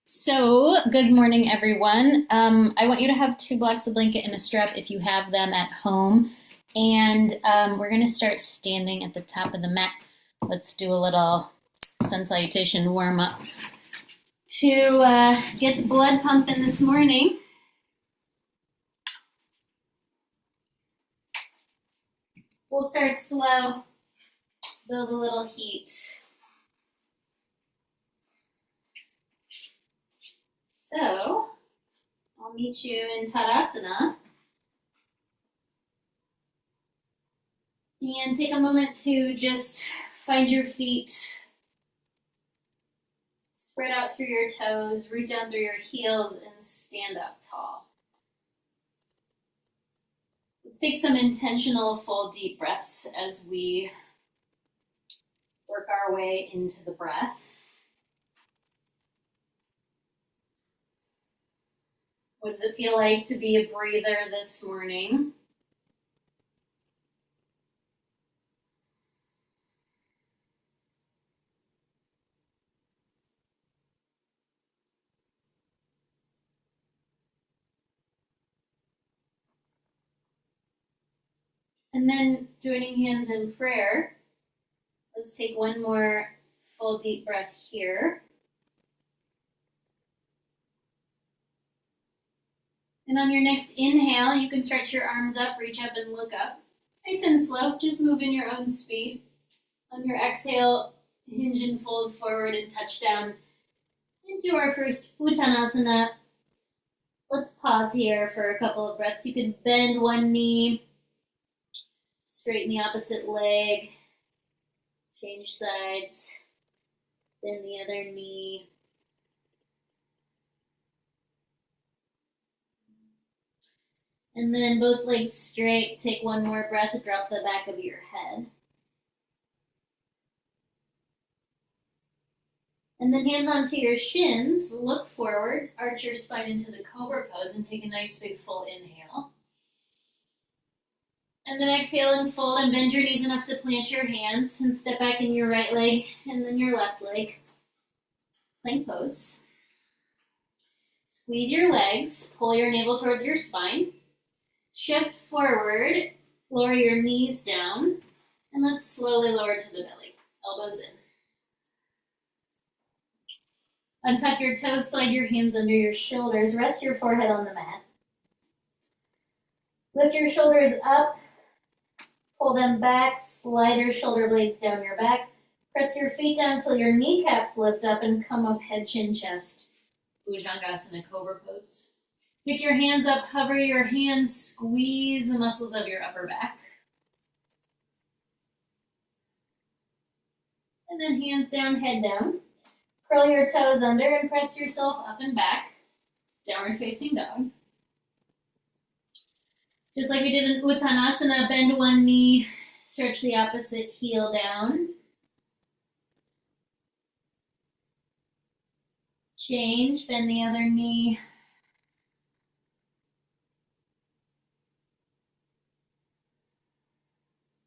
So, good morning, everyone. I want you to have two blocks of blanket and a strap if you have them at home. And we're going to start standing at the top of the mat. Let's do a little sun salutation warm up to get the blood pumping this morning. We'll start slow, build a little heat. So, I'll meet you in Tadasana. And take a moment to just find your feet. Spread out through your toes, root down through your heels, and stand up tall. Let's take some intentional full deep breaths as we work our way into the breath. What does it feel like to be a breather this morning? And then joining hands in prayer, let's take one more full deep breath here. And on your next inhale, you can stretch your arms up, reach up and look up. Nice and slow, just move in your own speed. On your exhale, hinge and fold forward and touch down into our first Uttanasana. Let's pause here for a couple of breaths. You can bend one knee, straighten the opposite leg, change sides, bend the other knee. And then both legs straight, take one more breath, drop the back of your head. And then hands onto your shins, look forward, arch your spine into the cobra pose and take a nice big full inhale. And then exhale and fold and bend your knees enough to plant your hands and step back in your right leg and then your left leg. Plank pose. Squeeze your legs, pull your navel towards your spine. Shift forward, lower your knees down, and let's slowly lower to the belly. Elbows in. Untuck your toes, slide your hands under your shoulders, rest your forehead on the mat. Lift your shoulders up, pull them back, slide your shoulder blades down your back. Press your feet down until your kneecaps lift up and come up head, chin, chest. Bhujangasana, cobra pose. Pick your hands up, hover your hands, squeeze the muscles of your upper back. And then hands down, head down. Curl your toes under and press yourself up and back. Downward facing dog. Just like we did in Uttanasana, bend one knee, stretch the opposite heel down. Change, bend the other knee.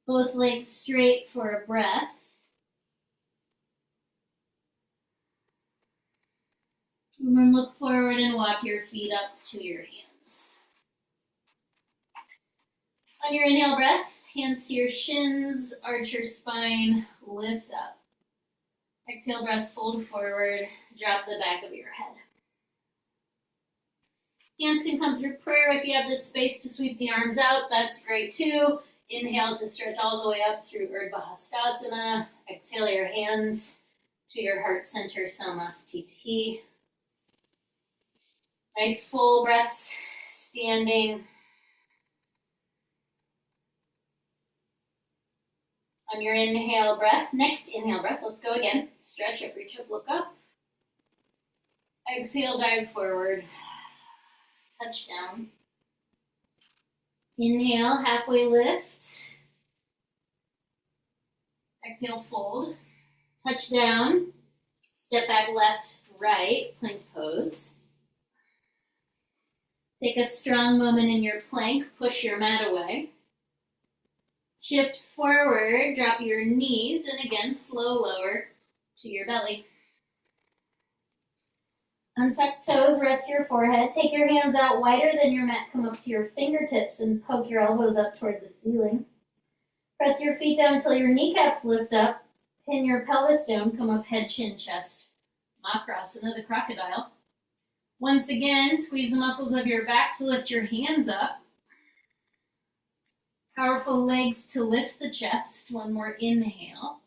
Both legs straight for a breath. And then look forward and walk your feet up to your hands. On your inhale breath, hands to your shins, arch your spine, lift up. Exhale breath, fold forward, drop the back of your head. Hands can come through prayer. If you have the space to sweep the arms out, that's great too. Inhale to stretch all the way up through Ardha Hastasana. Exhale your hands to your heart center, Samastiti. Nice full breaths, standing. On your inhale breath, next inhale breath, let's go again. Stretch up, reach up, look up. Exhale, dive forward. Touch down. Inhale, halfway lift. Exhale, fold. Touch down. Step back left, right, plank pose. Take a strong moment in your plank, push your mat away. Shift forward, drop your knees, and again, slow lower to your belly. Untuck toes, rest your forehead. Take your hands out wider than your mat. Come up to your fingertips and poke your elbows up toward the ceiling. Press your feet down until your kneecaps lift up. Pin your pelvis down. Come up head, chin, chest. Makrasana, the crocodile. Once again, squeeze the muscles of your back to lift your hands up. Powerful legs to lift the chest. One more inhale.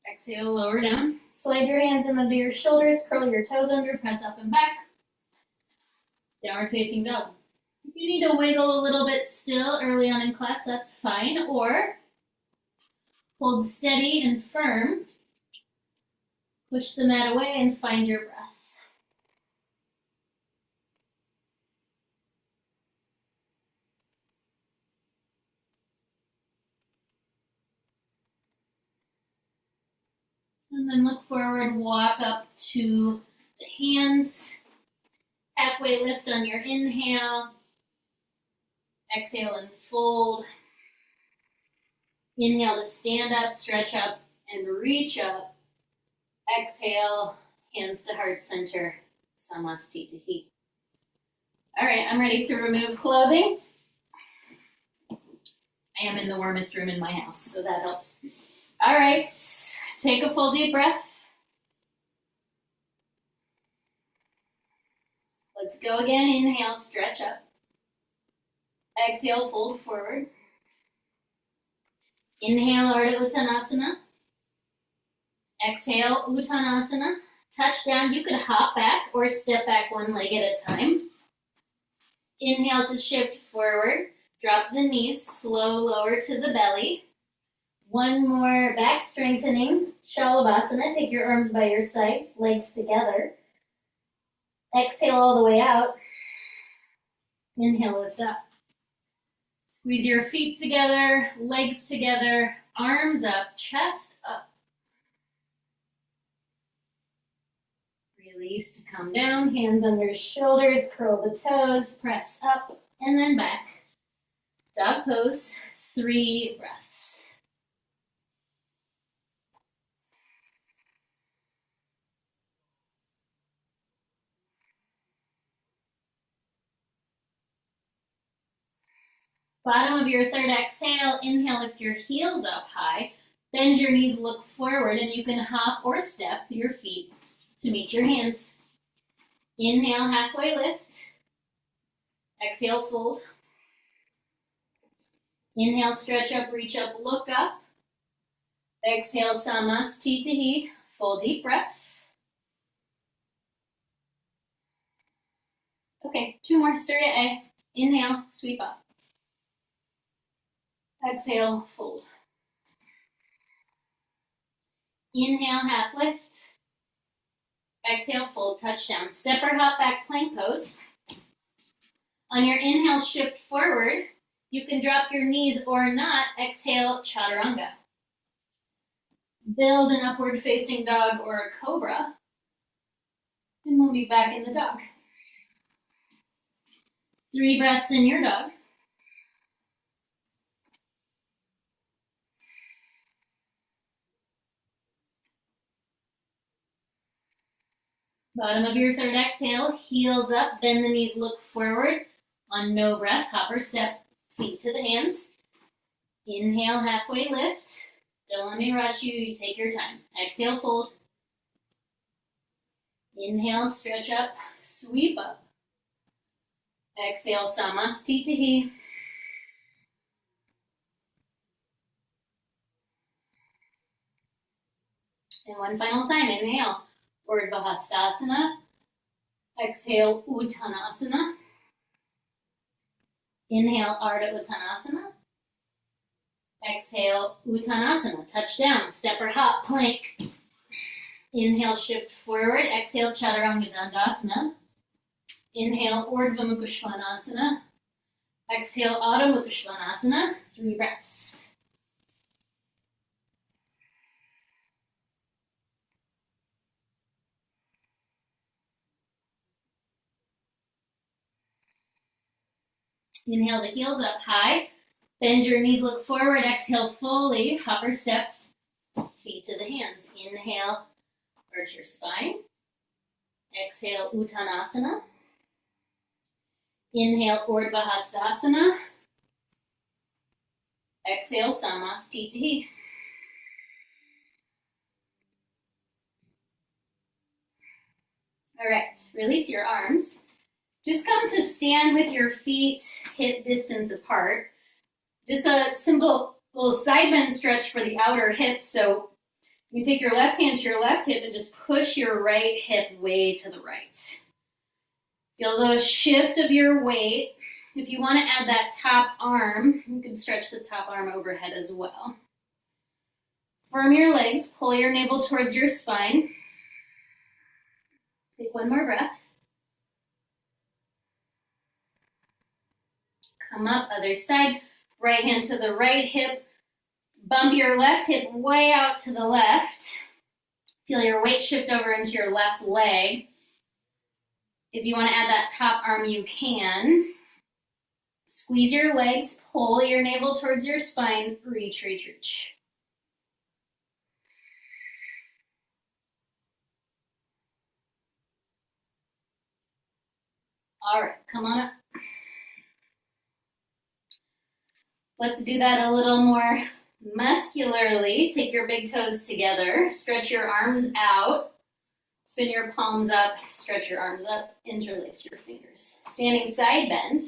Exhale, lower down. Slide your hands in under your shoulders, curl your toes under, press up and back. Downward facing dog. If you need to wiggle a little bit still early on in class, that's fine. Or hold steady and firm. Push the mat away and find your breath. And then look forward, walk up to the hands. Halfway lift on your inhale. Exhale and fold. Inhale to stand up, stretch up, and reach up. Exhale, hands to heart center, Samastitihi. All right, I'm ready to remove clothing. I am in the warmest room in my house, so that helps. All right, take a full deep breath. Let's go again. Inhale, stretch up. Exhale, fold forward. Inhale, Ardha Uttanasana. Exhale, Uttanasana. Touch down. You could hop back or step back one leg at a time. Inhale to shift forward. Drop the knees, slow lower to the belly. One more back strengthening. Shalabhasana. Take your arms by your sides, legs together. Exhale all the way out. Inhale, lift up. Squeeze your feet together, legs together, arms up, chest up. Release to come down, hands under shoulders, curl the toes, press up, and then back. Dog pose, 3 breaths. Bottom of your third exhale, inhale, lift your heels up high. Bend your knees, look forward, and you can hop or step your feet to meet your hands. Inhale, halfway lift. Exhale, fold. Inhale, stretch up, reach up, look up. Exhale, Samastitihi. Full deep breath. Okay, 2 more. Surya A. Inhale, sweep up. Exhale, fold. Inhale, half lift. Exhale, fold, touchdown. Step or hop back, plank pose. On your inhale, shift forward. You can drop your knees or not. Exhale, chaturanga. Build an upward facing dog or a cobra. And we'll be back in the dog. 3 breaths in your dog. Bottom of your third exhale, heels up, bend the knees, look forward. On no breath, hop or step, feet to the hands. Inhale, halfway lift. Don't let me rush you, you take your time. Exhale, fold. Inhale, stretch up, sweep up. Exhale, Samastitihi. And one final time, inhale. Urdhva Hastasana. Exhale, Uttanasana. Inhale, Ardha Uttanasana. Exhale, Uttanasana. Touch down, step or hop, plank. Inhale, shift forward. Exhale, Chaturanga Dandasana. Inhale, Urdhva Mukha Svanasana. Exhale, Adho Mukha Svanasana. 3 breaths. Inhale the heels up high. Bend your knees, look forward. Exhale fully. Hop or step. Feet to the hands. Inhale, arch your spine. Exhale, Uttanasana. Inhale, Urdhva Hastasana. Exhale, Samastiti. All right, release your arms. Just come to stand with your feet hip distance apart. Just a simple little side bend stretch for the outer hip. So you can take your left hand to your left hip and just push your right hip way to the right. Feel the shift of your weight. If you want to add that top arm, you can stretch the top arm overhead as well. Firm your legs, pull your navel towards your spine. Take one more breath. Come up, other side. Right hand to the right hip. Bump your left hip way out to the left. Feel your weight shift over into your left leg. If you want to add that top arm, you can. Squeeze your legs, pull your navel towards your spine, reach, reach, reach. All right, come on up. Let's do that a little more muscularly. Take your big toes together, stretch your arms out, spin your palms up, stretch your arms up, interlace your fingers. Standing side bend.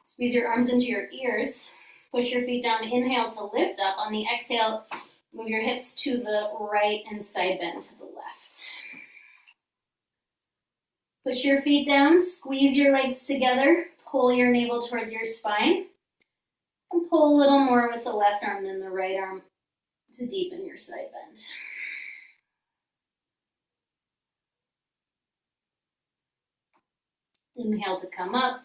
Squeeze your arms into your ears. Push your feet down. Inhale to lift up. On the exhale, move your hips to the right and side bend to the left. Push your feet down. Squeeze your legs together. Pull your navel towards your spine. And pull a little more with the left arm than the right arm to deepen your side bend. Inhale to come up.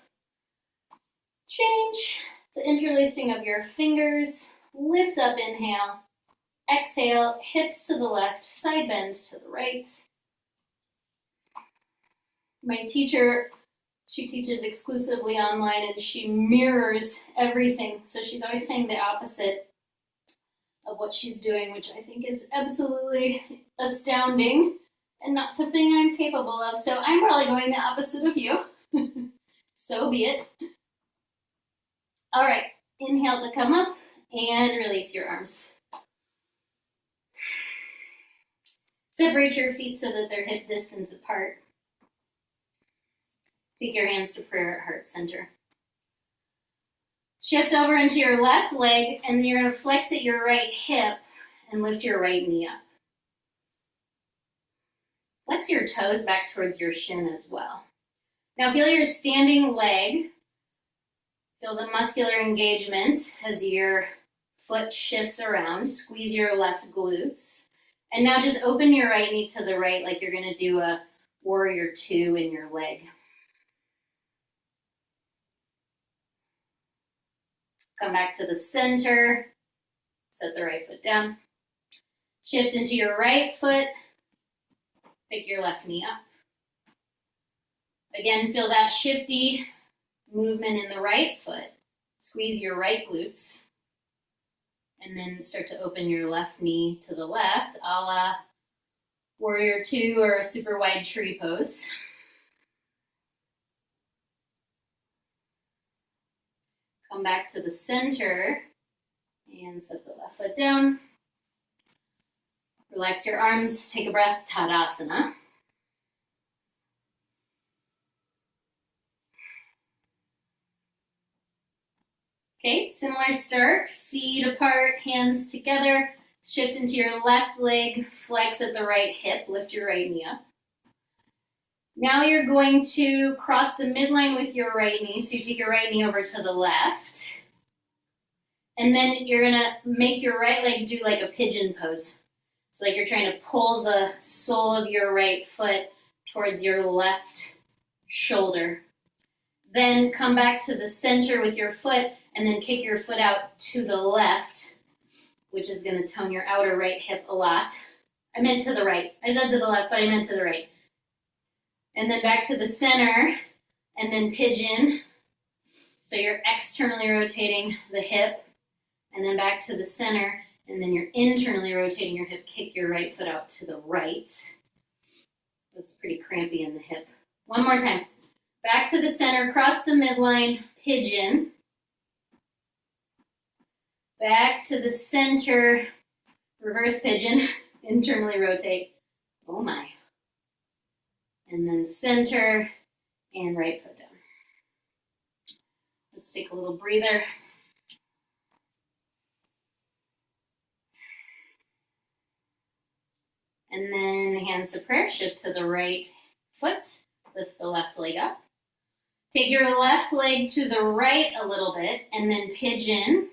Change the interlacing of your fingers. Lift up, inhale. Exhale, hips to the left, side bends to the right. My teacher, she teaches exclusively online and she mirrors everything. So she's always saying the opposite of what she's doing, which I think is absolutely astounding and not something I'm capable of. So I'm probably going the opposite of you. So be it. All right, inhale to come up and release your arms. Separate your feet so that they're hip distance apart. Take your hands to prayer at heart center. Shift over into your left leg and you're going to flex at your right hip and lift your right knee up. Flex your toes back towards your shin as well. Now feel your standing leg. Feel the muscular engagement as your foot shifts around. Squeeze your left glutes. And now just open your right knee to the right like you're going to do a warrior two in your leg. Come back to the center. Set the right foot down. Shift into your right foot. Pick your left knee up. Again, feel that shifty movement in the right foot. Squeeze your right glutes. And then start to open your left knee to the left, a la warrior two or a super wide tree pose. Come back to the center and set the left foot down. Relax your arms, take a breath, Tadasana. Okay, similar start, feet apart, hands together. Shift into your left leg, flex at the right hip, lift your right knee up. Now you're going to cross the midline with your right knee. So you take your right knee over to the left. And then you're gonna make your right leg do like a pigeon pose. So like you're trying to pull the sole of your right foot towards your left shoulder. Then come back to the center with your foot and then kick your foot out to the left, which is gonna tone your outer right hip a lot. I meant to the right. I said to the left, but I meant to the right. And then back to the center, and then pigeon. So you're externally rotating the hip, and then back to the center, and then you're internally rotating your hip. Kick your right foot out to the right, That's pretty crampy in the hip. One more time. Back to the center, cross the midline, pigeon. Back to the center, reverse pigeon, internally rotate. Oh my. And then center and right foot down. Let's take a little breather. And then hands to prayer, shift to the right foot, lift the left leg up. Take your left leg to the right a little bit, and then pigeon.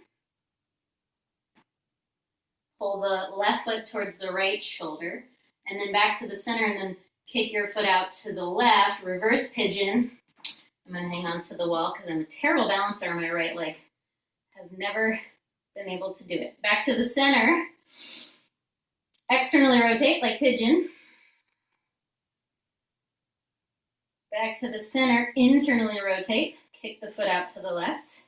Pull the left foot towards the right shoulder, and then back to the center, and then kick your foot out to the left, reverse pigeon. I'm gonna hang on to the wall because I'm a terrible balancer on my right leg. I've never been able to do it. Back to the center. Externally rotate like pigeon. Back to the center, internally rotate. Kick the foot out to the left.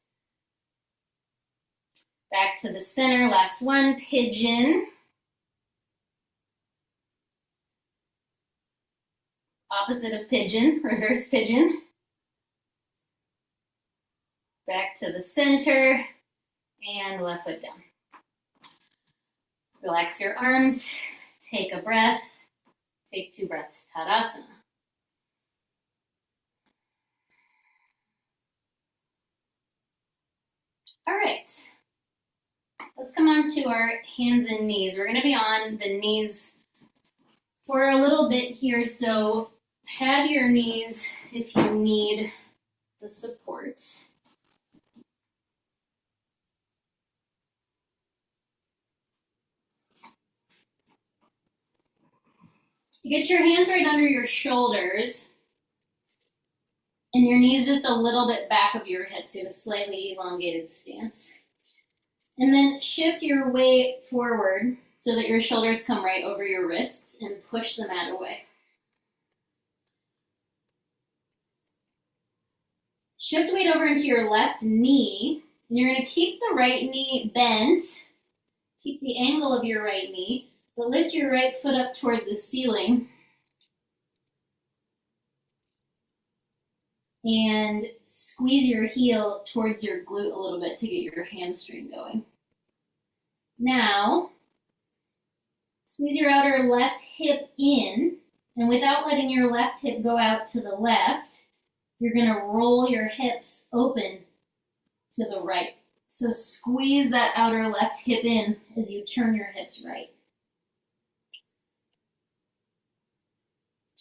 Back to the center, last one, pigeon. Opposite of pigeon, reverse pigeon. Back to the center, and left foot down. Relax your arms, take a breath, take 2 breaths, Tadasana. All right, let's come on to our hands and knees. We're gonna be on the knees for a little bit here, so pad your knees if you need the support. You get your hands right under your shoulders and your knees just a little bit back of your hips. You have a slightly elongated stance. And then shift your weight forward so that your shoulders come right over your wrists and push the mat away. Shift weight over into your left knee, and you're going to keep the right knee bent. Keep the angle of your right knee, but lift your right foot up toward the ceiling. And squeeze your heel towards your glute a little bit to get your hamstring going. Now, squeeze your outer left hip in, and without letting your left hip go out to the left, you're going to roll your hips open to the right. So squeeze that outer left hip in as you turn your hips right.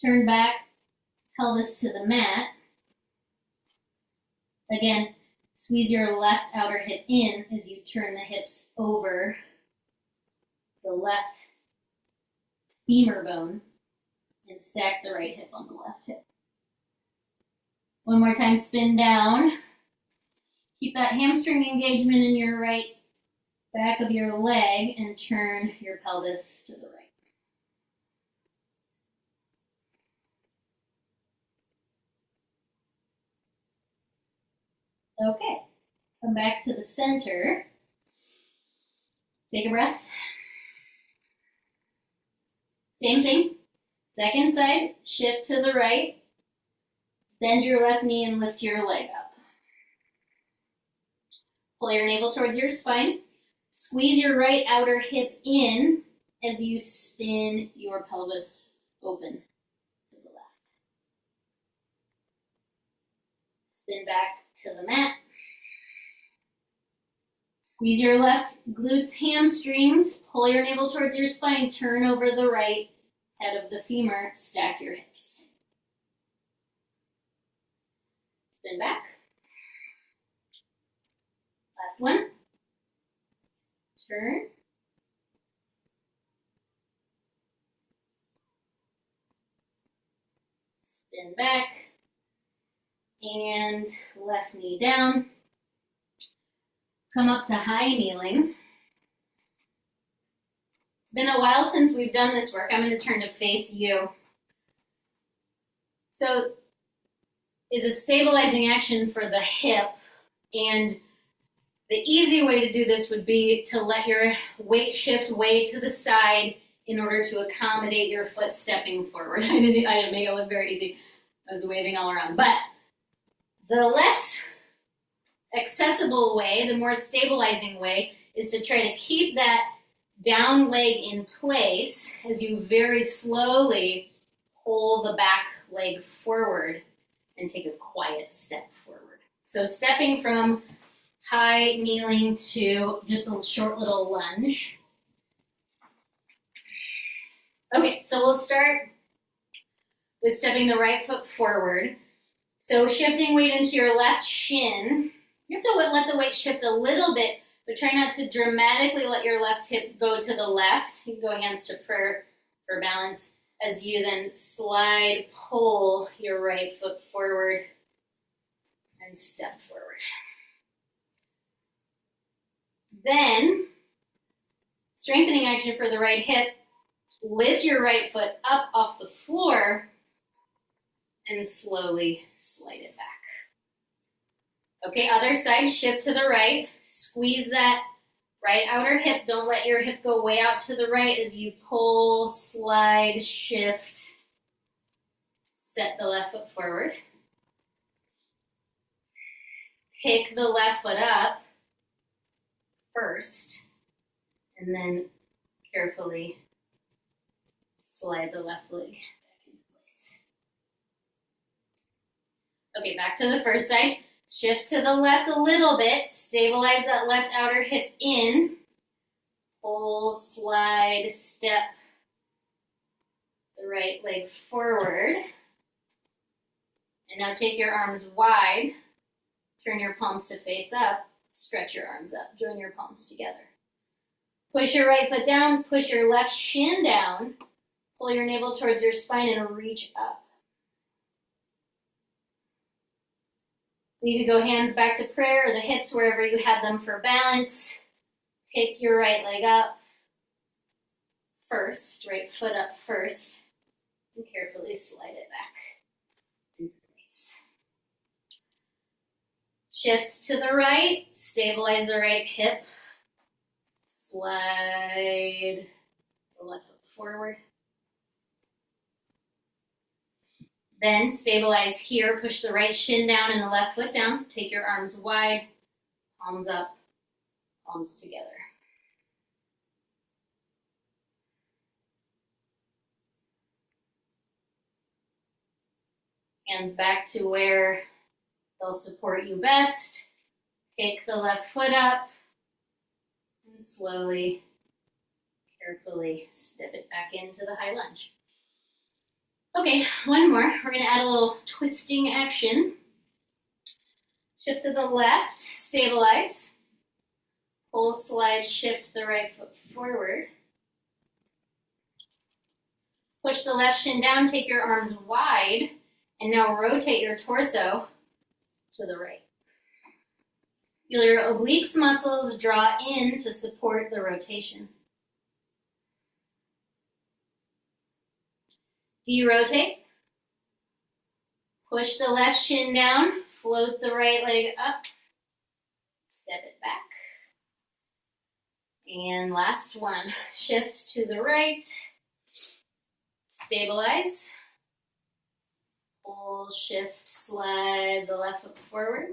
Turn back, pelvis to the mat. Again, squeeze your left outer hip in as you turn the hips over the left femur bone and stack the right hip on the left hip. One more time, spin down. Keep that hamstring engagement in your right back of your leg and turn your pelvis to the right. Okay, come back to the center. Take a breath. Same thing. Second side, shift to the right. Bend your left knee and lift your leg up. Pull your navel towards your spine. Squeeze your right outer hip in as you spin your pelvis open to the left. Spin back to the mat. Squeeze your left glutes, hamstrings. Pull your navel towards your spine. Turn over the right head of the femur. Stack your hips. Spin back. Last one. Turn. Spin back. And left knee down. Come up to high kneeling. It's been a while since we've done this work. I'm going to turn to face you. So it's a stabilizing action for the hip, and the easy way to do this would be to let your weight shift way to the side in order to accommodate your foot stepping forward. I didn't make it look very easy. I was waving all around. But the less accessible way, the more stabilizing way, is to try to keep that down leg in place as you very slowly pull the back leg forward and take a quiet step forward. So stepping from high kneeling to just a short little lunge. Okay, so we'll start with stepping the right foot forward. So shifting weight into your left shin. You have to let the weight shift a little bit, but try not to dramatically let your left hip go to the left. You can go hands to prayer for balance as you then slide, pull your right foot forward and step forward. Then, strengthening action for the right hip, lift your right foot up off the floor and slowly slide it back. Okay, other side, shift to the right, squeeze that right outer hip. Don't let your hip go way out to the right as you pull, slide, shift, set the left foot forward. Pick the left foot up first, and then carefully slide the left leg back into place. Okay, back to the first side. Shift to the left a little bit. Stabilize that left outer hip in. Pull, slide, step the right leg forward. And now take your arms wide. Turn your palms to face up. Stretch your arms up. Join your palms together. Push your right foot down. Push your left shin down. Pull your navel towards your spine and reach up. You could go hands back to prayer or the hips wherever you had them for balance. Pick your right leg up first, right foot up first, and carefully slide it back into place. Shift to the right, stabilize the right hip, slide the left foot forward. Then stabilize here, push the right shin down and the left foot down. Take your arms wide, palms up, palms together. Hands back to where they'll support you best. Take the left foot up and slowly, carefully step it back into the high lunge. Okay, one more. We're going to add a little twisting action. Shift to the left, stabilize. Pull, slide, shift the right foot forward. Push the left shin down, take your arms wide, and now rotate your torso to the right. Feel your obliques muscles draw in to support the rotation. De-rotate. Push the left shin down, float the right leg up, step it back. And last one, shift to the right, stabilize, pull, shift, slide the left foot forward.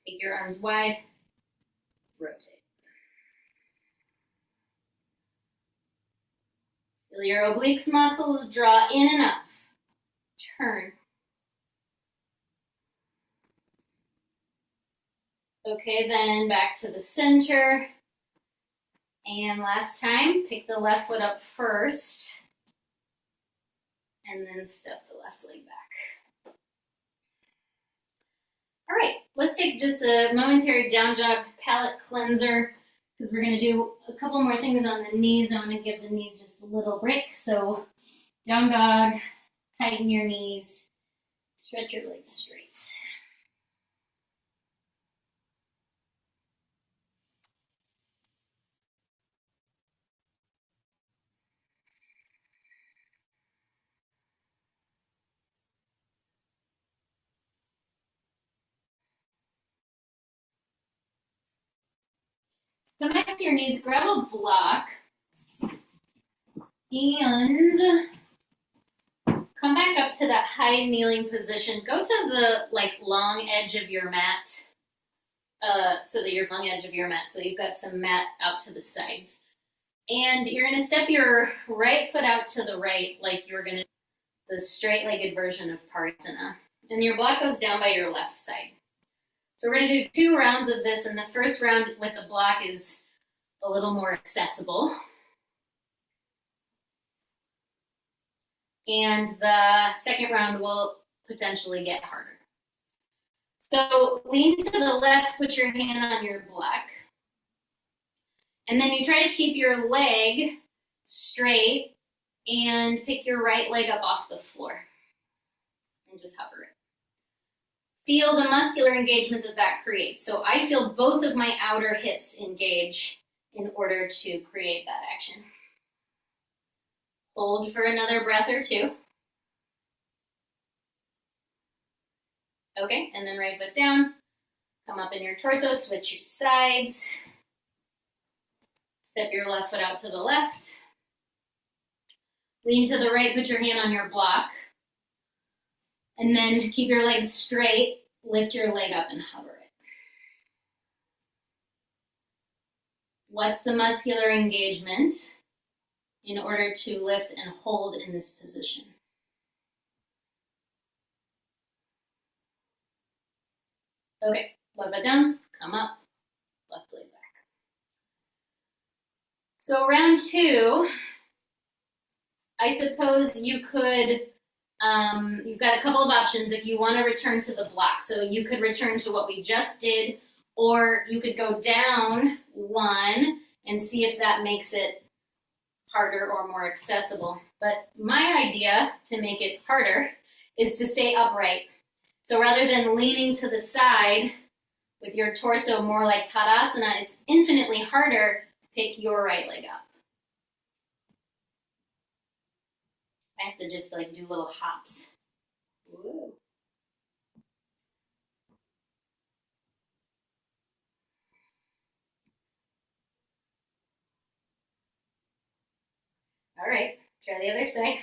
Take your arms wide, rotate. Feel your obliques muscles draw in and up. Turn. Okay, then back to the center. And last time, pick the left foot up first. And then step the left leg back. All right, let's take just a momentary down dog palate cleanser because we're going to do a couple more things on the knees. I want to give the knees just a little break. So down dog, tighten your knees, stretch your legs straight. Come back to your knees, grab a block. And come back up to that high kneeling position. Go to the long edge of your mat, so that you've got some mat out to the sides. And you're going to step your right foot out to the right, like you're going to the straight-legged version of Parasana. And your block goes down by your left side. So we're going to do 2 rounds of this, and the first round with the block is a little more accessible. And the second round will potentially get harder. So lean to the left, put your hand on your block. And then you try to keep your leg straight and pick your right leg up off the floor. And just hover it. Feel the muscular engagement that creates. So I feel both of my outer hips engage in order to create that action. Hold for another breath or 2. Okay, and then right foot down. Come up in your torso, switch your sides. Step your left foot out to the left. Lean to the right, put your hand on your block. And then keep your legs straight, lift your leg up and hover it. What's the muscular engagement in order to lift and hold in this position? Okay, left foot down, come up, left leg back. So round 2, I suppose you could, you've got a couple of options if you want to return to the block. So you could return to what we just did, or you could go down 1 and see if that makes it harder or more accessible. But my idea to make it harder is to stay upright. So rather than leaning to the side with your torso more like Tadasana, it's infinitely harder. Pick your right leg up. I have to just do little hops. Woo. All right, try the other side.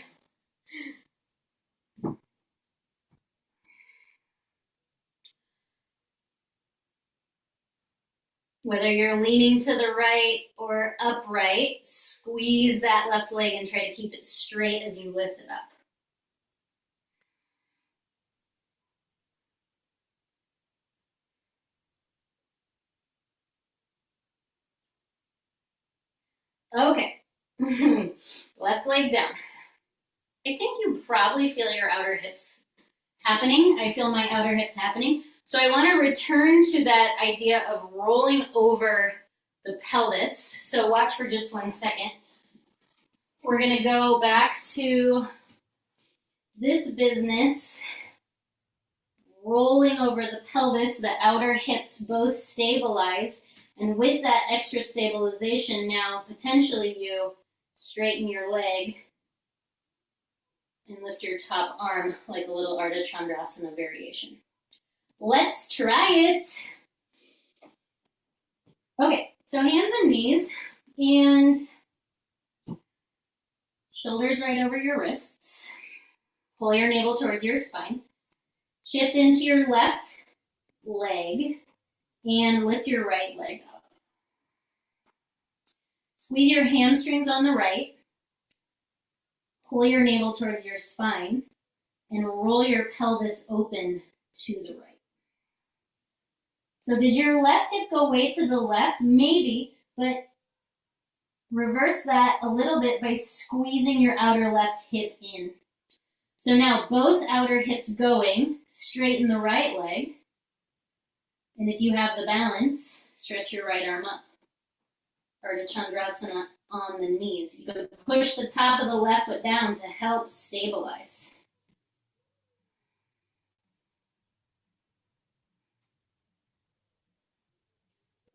Whether you're leaning to the right or upright, squeeze that left leg and try to keep it straight as you lift it up. Okay, left leg down. I think you probably feel your outer hips happening. I feel my outer hips happening. So I want to return to that idea of rolling over the pelvis. So watch for just 1 second. We're going to go back to this business, rolling over the pelvis, the outer hips both stabilize. And with that extra stabilization, now potentially you straighten your leg and lift your top arm like a little Ardha Chandrasana variation. Let's try it. Okay, so hands and knees and shoulders right over your wrists. Pull your navel towards your spine. Shift into your left leg and lift your right leg up. Squeeze your hamstrings on the right. Pull your navel towards your spine and roll your pelvis open to the right. So did your left hip go way to the left? Maybe, but reverse that a little bit by squeezing your outer left hip in. So now both outer hips going, straighten the right leg. And if you have the balance, stretch your right arm up. Ardha Chandrasana on the knees. You can push the top of the left foot down to help stabilize.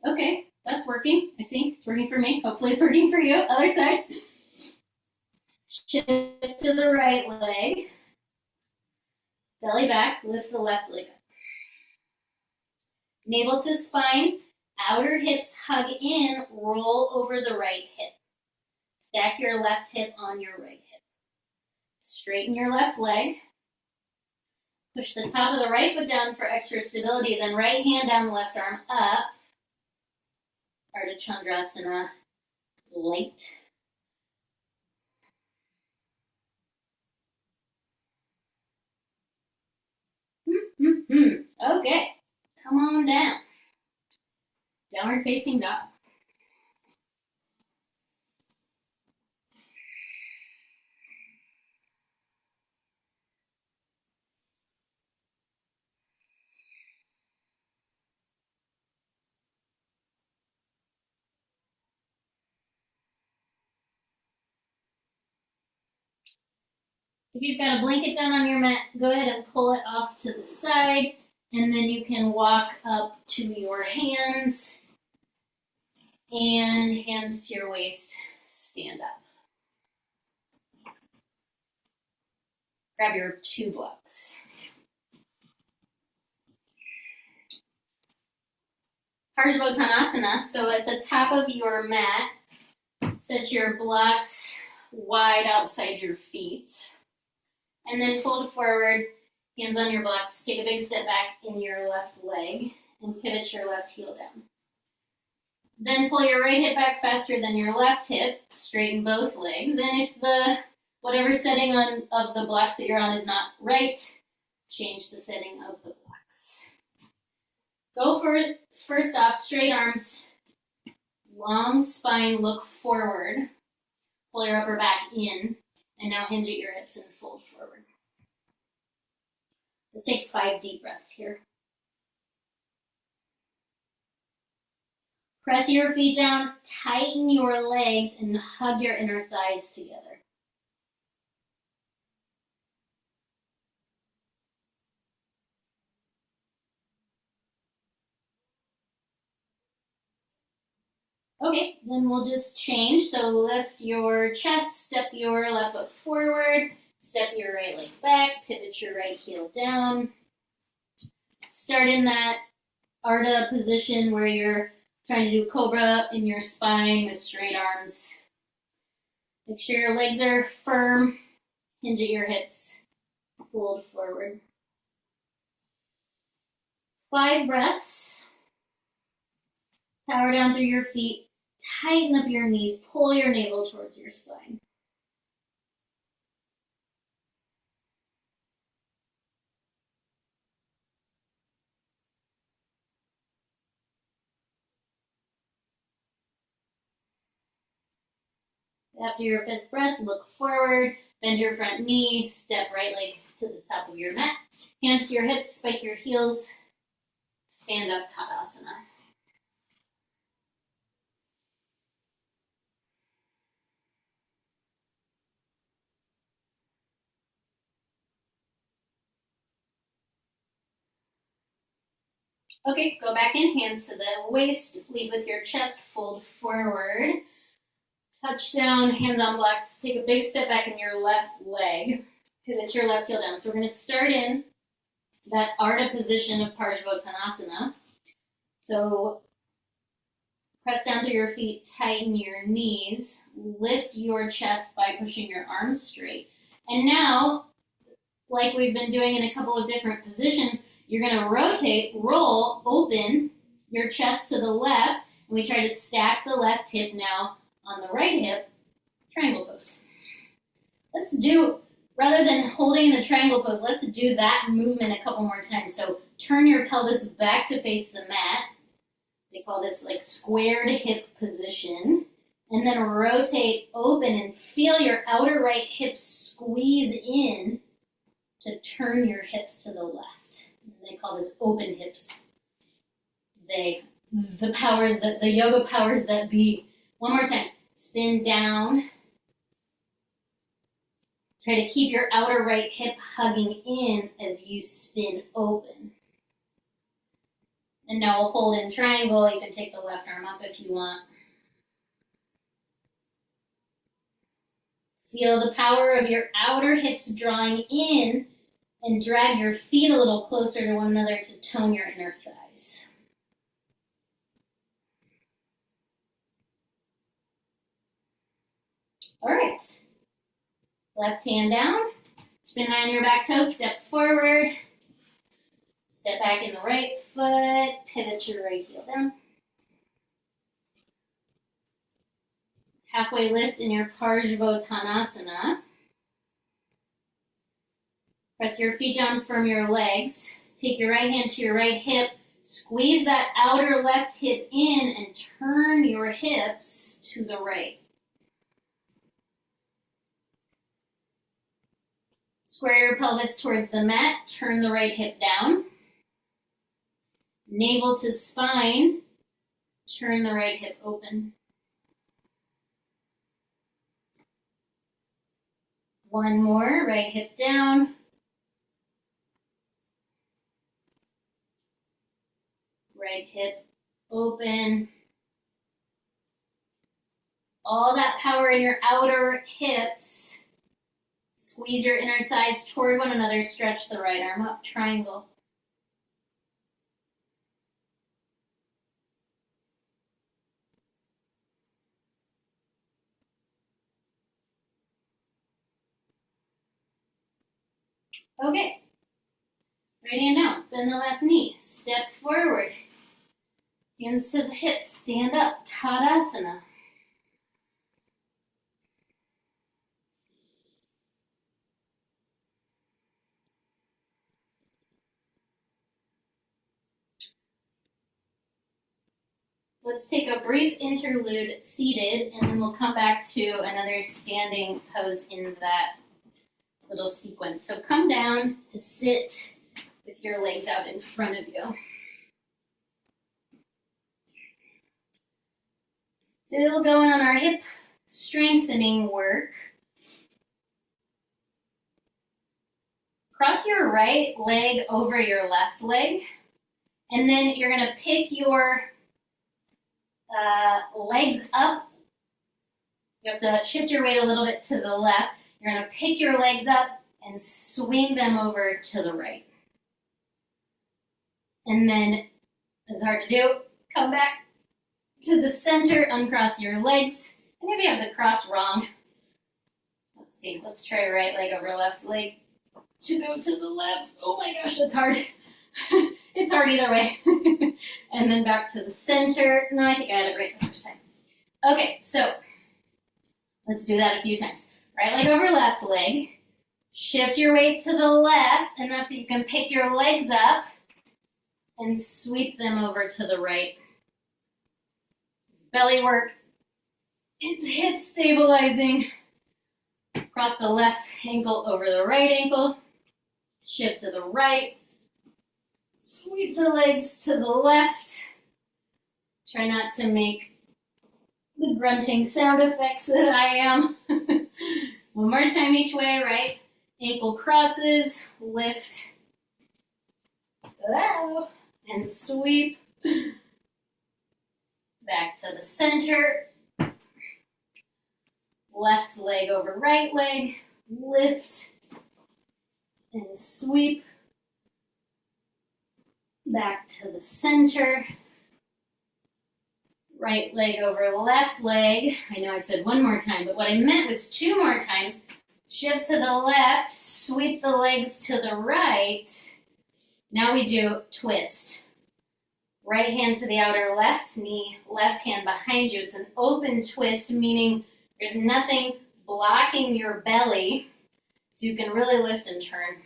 Okay, that's working. I think it's working for me. Hopefully it's working for you. Other side. Shift to the right leg. Belly back, lift the left leg up. Navel to spine, outer hips hug in, roll over the right hip. Stack your left hip on your right hip. Straighten your left leg. Push the top of the right foot down for extra stability, then right hand down, left arm up. Ardha Chandrasana, light. Okay, come on down. Downward facing dog. If you've got a blanket down on your mat, go ahead and pull it off to the side, and then you can walk up to your hands, and hands to your waist, stand up. Grab your 2 blocks. Parsvottanasana, so at the top of your mat, set your blocks wide outside your feet. And then fold forward, hands on your blocks. Take a big step back in your left leg and pivot your left heel down. Then pull your right hip back faster than your left hip. Straighten both legs. And if the whatever setting of the blocks that you're on is not right, change the setting of the blocks. Go for it. First off, straight arms, long spine, look forward. Pull your upper back in. And now hinge at your hips and fold forward. Let's take 5 deep breaths here. Press your feet down, tighten your legs, and hug your inner thighs together. Okay, then we'll just change. So lift your chest, step your left foot forward, step your right leg back, pivot your right heel down. Start in that Ardha position where you're trying to do cobra in your spine with straight arms. Make sure your legs are firm, hinge at your hips, fold forward. 5 breaths. Power down through your feet. Tighten up your knees, pull your navel towards your spine. After your 5th breath, look forward, bend your front knee, step right leg to the top of your mat. Hands to your hips, spike your heels, stand up Tadasana. Okay, go back in, hands to the waist, lead with your chest, fold forward. Touch down, hands on blocks, take a big step back in your left leg, pivot your left heel down. So we're going to start in that Ardha position of Parsvottanasana. So press down through your feet, tighten your knees, lift your chest by pushing your arms straight. And now, like we've been doing in a couple of different positions, you're going to rotate, roll, open your chest to the left, and we try to stack the left hip now on the right hip, triangle pose. Let's do, rather than holding the triangle pose, let's do that movement a couple more times. So turn your pelvis back to face the mat. They call this like squared hip position. And then rotate, open, and feel your outer right hip squeeze in to turn your hips to the left. And they call this open hips. The powers that, the yoga powers that be. One more time. Spin down. Try to keep your outer right hip hugging in as you spin open. And now we'll hold in triangle. You can take the left arm up if you want. Feel the power of your outer hips drawing in and drag your feet a little closer to one another to tone your inner thighs. All right. Left hand down. Spin high on your back toe. Step forward. Step back in the right foot. Pivot your right heel down. Halfway lift in your Parsvottanasana. Press your feet down from your legs. Take your right hand to your right hip. Squeeze that outer left hip in and turn your hips to the right. Square your pelvis towards the mat. Turn the right hip down. Navel to spine. Turn the right hip open. One more. Right hip down. Right hip open. All that power in your outer hips. Squeeze your inner thighs toward one another. Stretch the right arm up. Triangle. Okay. Right hand down. Bend the left knee. Step forward. Hands to the hips. Stand up. Tadasana. Let's take a brief interlude seated, and then we'll come back to another standing pose in that little sequence. So come down to sit with your legs out in front of you. Still going on our hip strengthening work. Cross your right leg over your left leg, and then you're going to pick your legs up. You have to shift your weight a little bit to the left. You're going to pick your legs up and swing them over to the right. And then, it's hard to do, come back to the center, uncross your legs. And maybe I have the cross wrong. Let's see, let's try right leg over left leg to go to the left. Oh my gosh, that's hard. It's hard either way. And then back to the center. No, I think I had it right the first time. Okay, so let's do that a few times. Right leg over left leg. Shift your weight to the left enough that you can pick your legs up and sweep them over to the right. It's belly work. It's hip stabilizing. Cross the left ankle over the right ankle. Shift to the right. Sweep the legs to the left. Try not to make the grunting sound effects that I am. One more time each way, right? Ankle crosses, lift, and sweep. Back to the center. Left leg over right leg, lift, and sweep. Back to the center. Right leg over left leg. I know I said one more time, but what I meant was two more times. Shift to the left, sweep the legs to the right. Now we do twist. Right hand to the outer left knee, left hand behind you. It's an open twist, meaning there's nothing blocking your belly, so you can really lift and turn.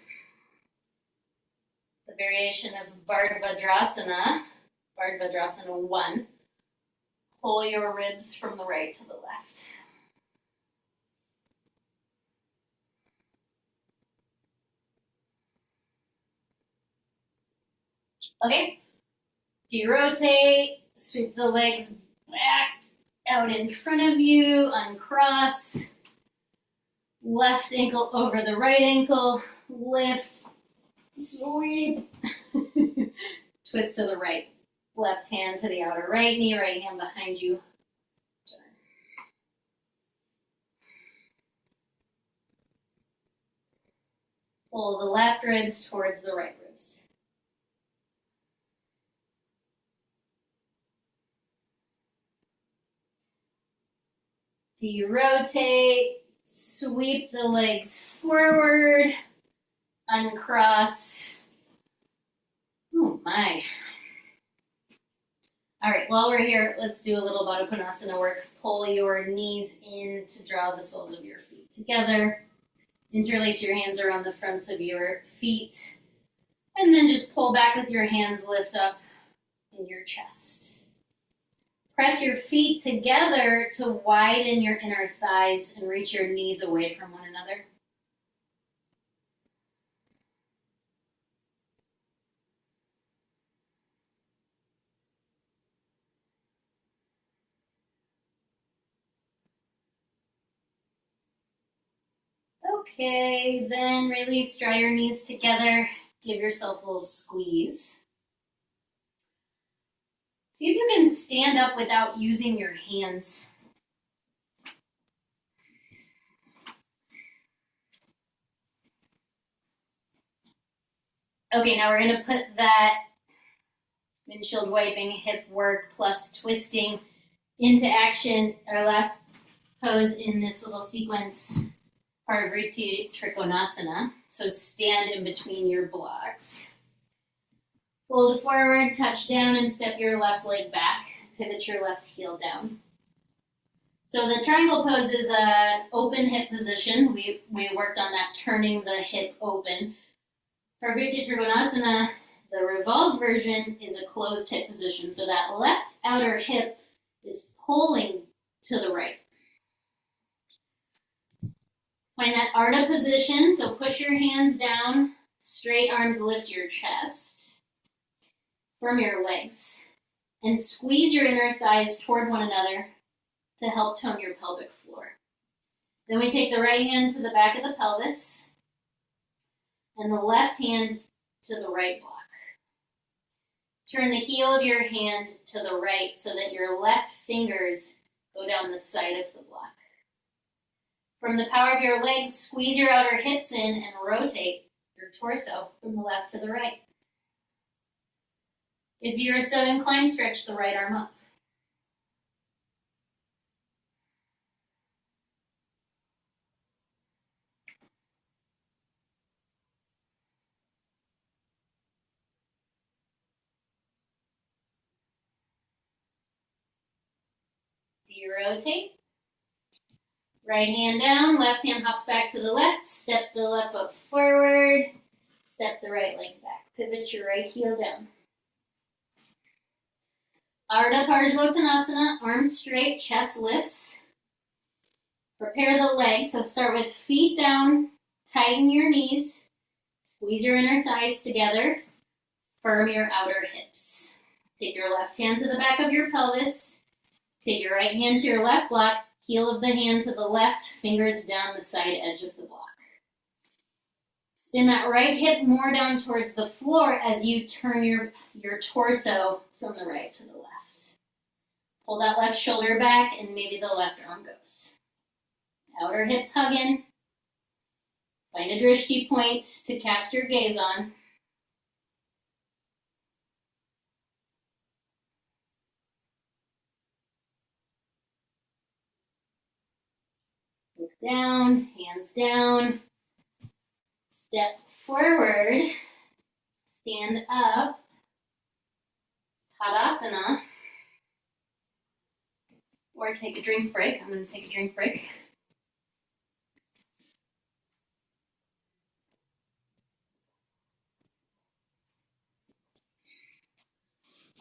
The variation of Bardhadrasana, Bardhadrasana 1. Pull your ribs from the right to the left. Okay, derotate, sweep the legs back out in front of you, uncross. Left ankle over the right ankle, lift, sweep. Twist to the right. Left hand to the outer right knee, right hand behind you. Pull the left ribs towards the right ribs. derotate, sweep the legs forward, uncross. Oh my. All right, while we're here, let's do a little Baddha Konasana work. Pull your knees in to draw the soles of your feet together. Interlace your hands around the fronts of your feet. And then just pull back with your hands, lift up in your chest. Press your feet together to widen your inner thighs and reach your knees away from one another. Okay, then release, draw your knees together. Give yourself a little squeeze. See if you can stand up without using your hands. Okay, now we're going to put that windshield wiping, hip work plus twisting into action. Our last pose in this little sequence, part of Vritti Trikonasana. So stand in between your blocks. Fold forward, touch down, and step your left leg back. Pivot your left heel down. So the triangle pose is an open hip position. We worked on that, turning the hip open. For Vritti Trikonasana, the revolved version is a closed hip position. So that left outer hip is pulling to the right. Find that Ardha position. So push your hands down, straight arms lift your chest from your legs. And squeeze your inner thighs toward one another to help tone your pelvic floor. Then we take the right hand to the back of the pelvis and the left hand to the right block. Turn the heel of your hand to the right so that your left fingers go down the side of the block. From the power of your legs, squeeze your outer hips in and rotate your torso from the left to the right. If you're so inclined, stretch the right arm up. Derotate. Right hand down, left hand hops back to the left, step the left foot forward, step the right leg back. Pivot your right heel down. Ardha Parsvottanasana, arms straight, chest lifts. Prepare the legs, so start with feet down, tighten your knees, squeeze your inner thighs together, firm your outer hips. Take your left hand to the back of your pelvis, take your right hand to your left block, heel of the hand to the left, fingers down the side edge of the block. Spin that right hip more down towards the floor as you turn your torso from the right to the left. Pull that left shoulder back and maybe the left arm goes. Outer hips hug in. Find a drishti point to cast your gaze on. Look down, hands down. Step forward. Stand up. Tadasana. Or take a drink break. I'm going to take a drink break.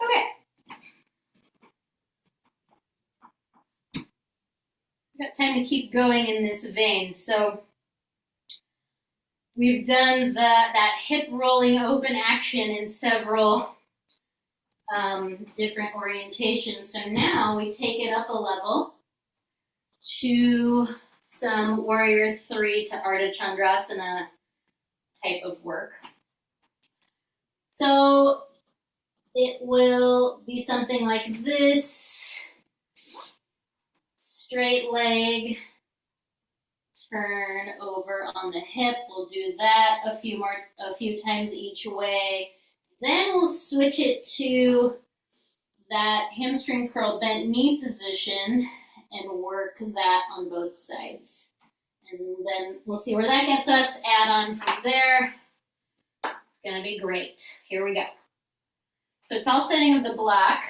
Okay. We've got time to keep going in this vein. So we've done that hip rolling open action in several different orientations. So now we take it up a level to some Warrior 3 to Ardha Chandrasana type of work. So it will be something like this. Straight leg, turn over on the hip. We'll do that a few times each way. Then we'll switch it to that hamstring curl bent knee position and work that on both sides. And then we'll see where that gets us. Add on from there. It's gonna be great. Here we go. So tall setting of the block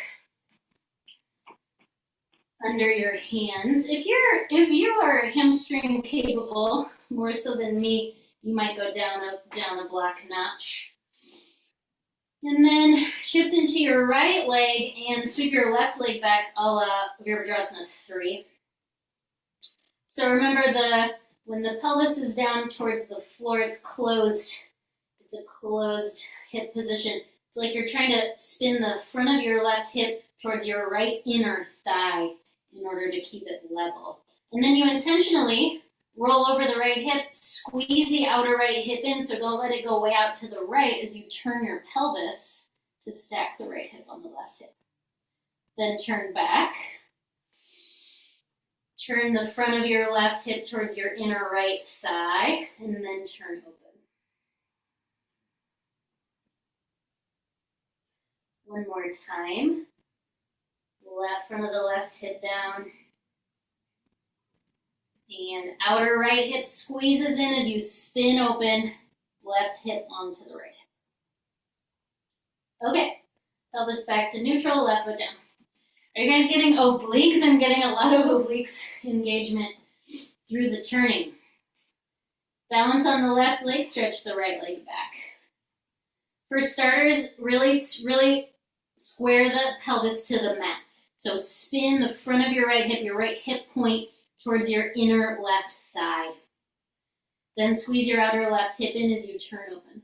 under your hands. If you are hamstring capable, more so than me, you might go down a block notch. And then shift into your right leg and sweep your left leg back a la Virabhadrasana 3. So remember when the pelvis is down towards the floor, it's closed. It's a closed hip position. It's like you're trying to spin the front of your left hip towards your right inner thigh in order to keep it level. And then you intentionally roll over the right hip, squeeze the outer right hip in, so don't let it go way out to the right as you turn your pelvis to stack the right hip on the left hip. Then turn back. Turn the front of your left hip towards your inner right thigh, and then turn open. One more time. Front of the left hip down. And outer right hip squeezes in as you spin open, left hip onto the right hip. Okay, pelvis back to neutral, left foot down. Are you guys getting obliques? I'm getting a lot of obliques engagement through the turning. Balance on the left leg, stretch the right leg back. For starters, really square the pelvis to the mat. So spin the front of your right hip point towards your inner left thigh. Then squeeze your outer left hip in as you turn open.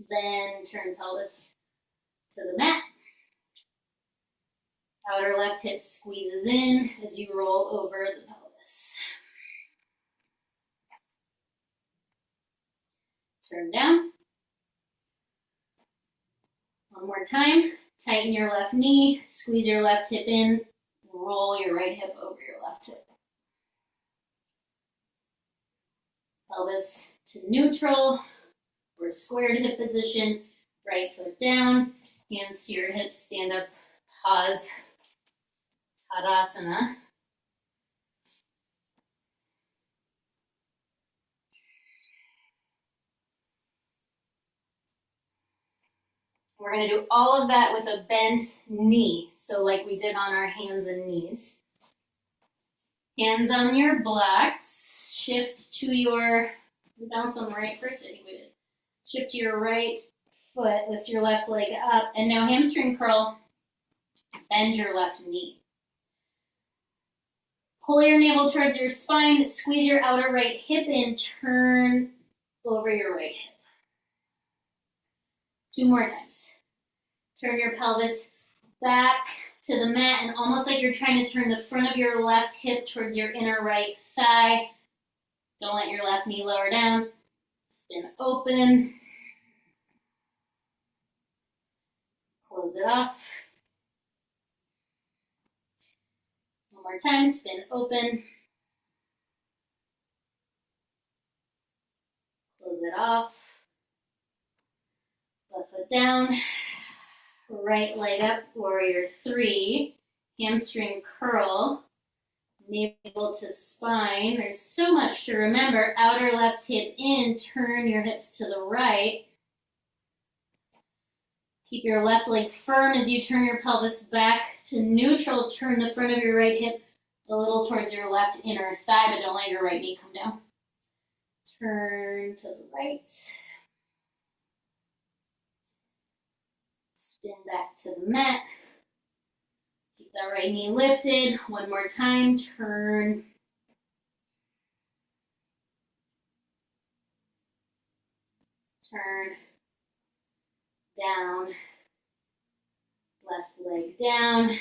Then turn pelvis to the mat. Outer left hip squeezes in as you roll over the pelvis. Turn down. One more time. Tighten your left knee, squeeze your left hip in, roll your right hip over your left hip. Pelvis to neutral, or squared hip position, right foot down, hands to your hips, stand up, pause, Tadasana. We're going to do all of that with a bent knee, so like we did on our hands and knees. Hands on your blocks, shift to your, bounce on the right first, I think we did. Shift to your right foot, lift your left leg up, and now hamstring curl, bend your left knee. Pull your navel towards your spine, squeeze your outer right hip in, turn over your right hip. 2 more times. Turn your pelvis back to the mat, and almost like you're trying to turn the front of your left hip towards your inner right thigh. Don't let your left knee lower down. Spin open. Close it off. One more time, spin open. Close it off. Left foot down. Right leg up, warrior 3. Hamstring curl. Navel to spine. There's so much to remember. Outer left hip in, turn your hips to the right. Keep your left leg firm as you turn your pelvis back to neutral. Turn the front of your right hip a little towards your left inner thigh, but don't let your right knee come down. Turn to the right. Spin back to the mat. Keep that right knee lifted. One more time. Turn. Turn. Down. Left leg down.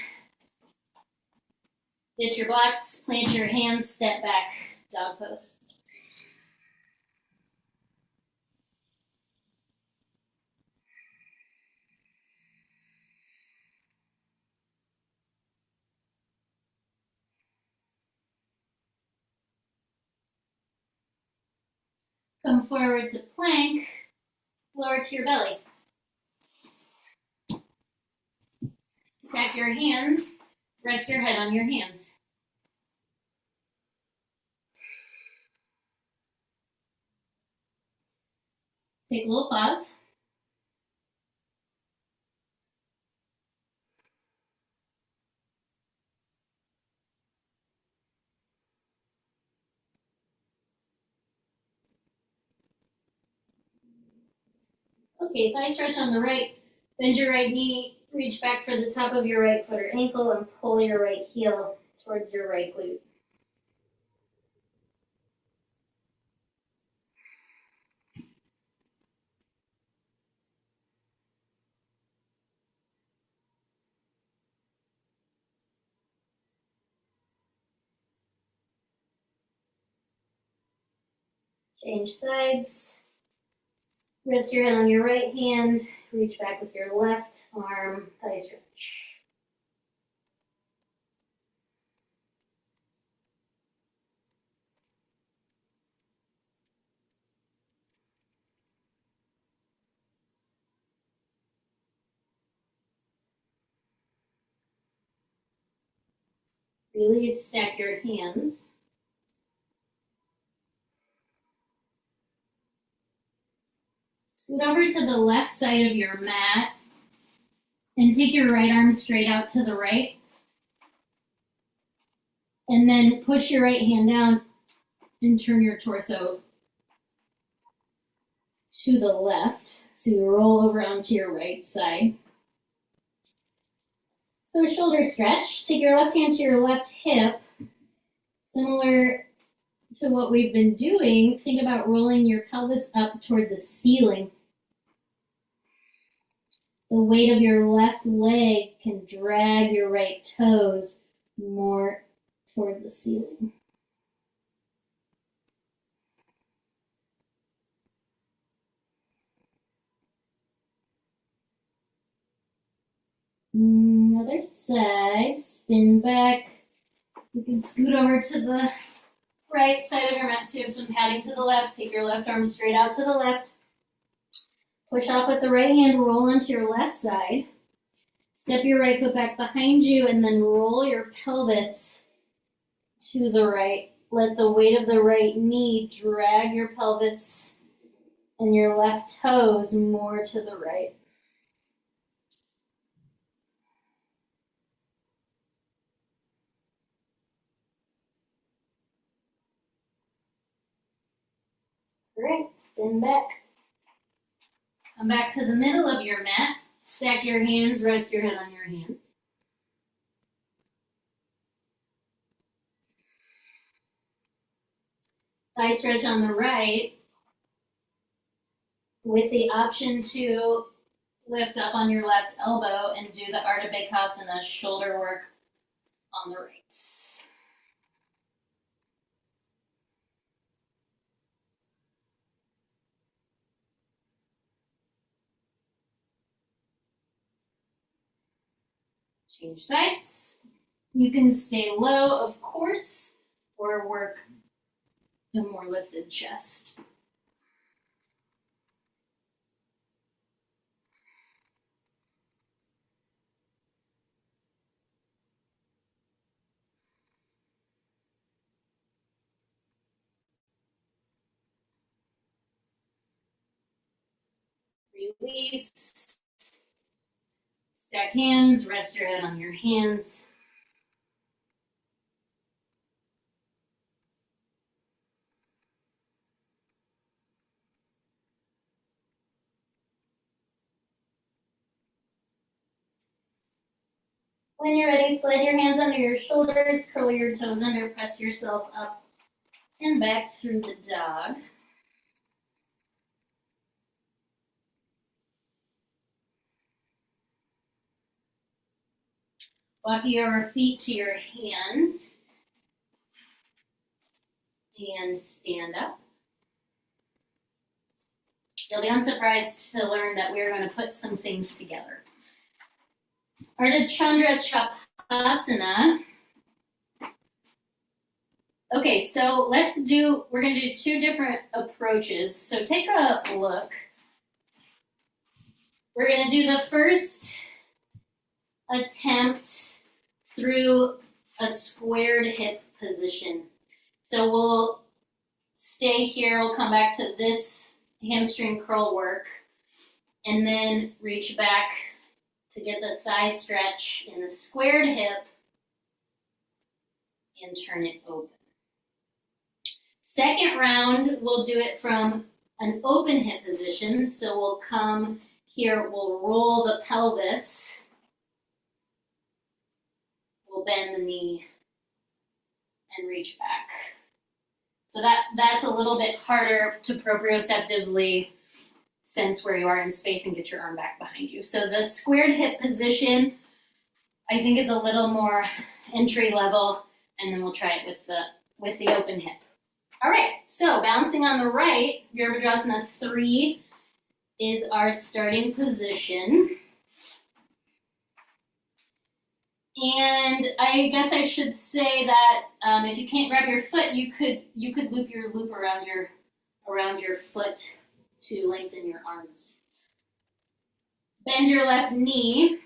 Get your blocks, plant your hands, step back, dog pose. Come forward to plank, lower to your belly. Stack your hands, rest your head on your hands. Take a little pause. Okay, thigh stretch on the right. Bend your right knee, reach back for the top of your right foot or ankle, and pull your right heel towards your right glute. Change sides. Rest your head on your right hand. Reach back with your left arm, thigh stretch. Release, stack your hands. Scoot over to the left side of your mat and take your right arm straight out to the right. And then push your right hand down and turn your torso to the left. So you roll over onto your right side. So a shoulder stretch. Take your left hand to your left hip. Similar to what we've been doing, think about rolling your pelvis up toward the ceiling. The weight of your left leg can drag your right toes more toward the ceiling. Other side, spin back. You can scoot over to the right side of your mat so you have some padding to the left. Take your left arm straight out to the left. Push off with the right hand, roll onto your left side. Step your right foot back behind you and then roll your pelvis to the right. Let the weight of the right knee drag your pelvis and your left toes more to the right. Great, spin back. Come back to the middle of your mat. Stack your hands, rest your head on your hands. Thigh stretch on the right with the option to lift up on your left elbow and do the Ardha shoulder work on the right. Change sides. You can stay low, of course, or work a more lifted chest. Release. Stack hands, rest your head on your hands. When you're ready, slide your hands under your shoulders, curl your toes under, press yourself up and back through the dog. Walk your feet to your hands and stand up. You'll be unsurprised to learn that we're going to put some things together. Ardha Chandra Chapasana. Okay, so we're going to do two different approaches. So take a look. We're going to do the first attempt through a squared hip position. So we'll stay here, we'll come back to this hamstring curl work, and then reach back to get the thigh stretch in the squared hip and turn it open. Second round, we'll do it from an open hip position. So we'll come here, we'll roll the pelvis, we'll bend the knee and reach back. So that's a little bit harder to proprioceptively sense where you are in space and get your arm back behind you. So the squared hip position, I think, is a little more entry level, and then we'll try it with the open hip. All right, so balancing on the right, Virabhadrasana 3 is our starting position. And I guess I should say that if you can't grab your foot, you could loop your loop around your foot to lengthen your arms. Bend your left knee,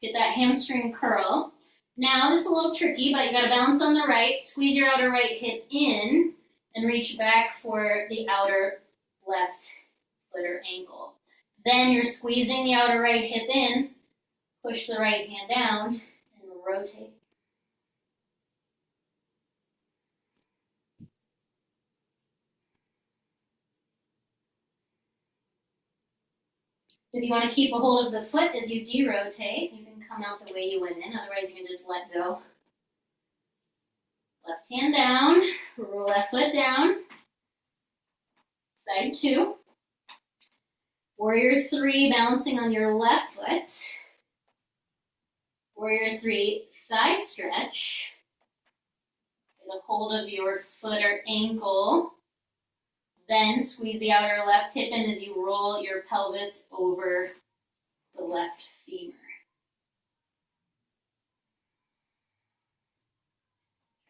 get that hamstring curl. Now this is a little tricky, but you got to balance on the right, squeeze your outer right hip in, and reach back for the outer left foot or ankle. Then you're squeezing the outer right hip in, push the right hand down, and rotate. If you want to keep a hold of the foot as you derotate, you can come out the way you went in. Otherwise, you can just let go. Left hand down, roll left foot down. Side 2. Warrior 3, balancing on your left foot. Warrior 3, thigh stretch. Get a hold of your foot or ankle. Then squeeze the outer left hip in as you roll your pelvis over the left femur.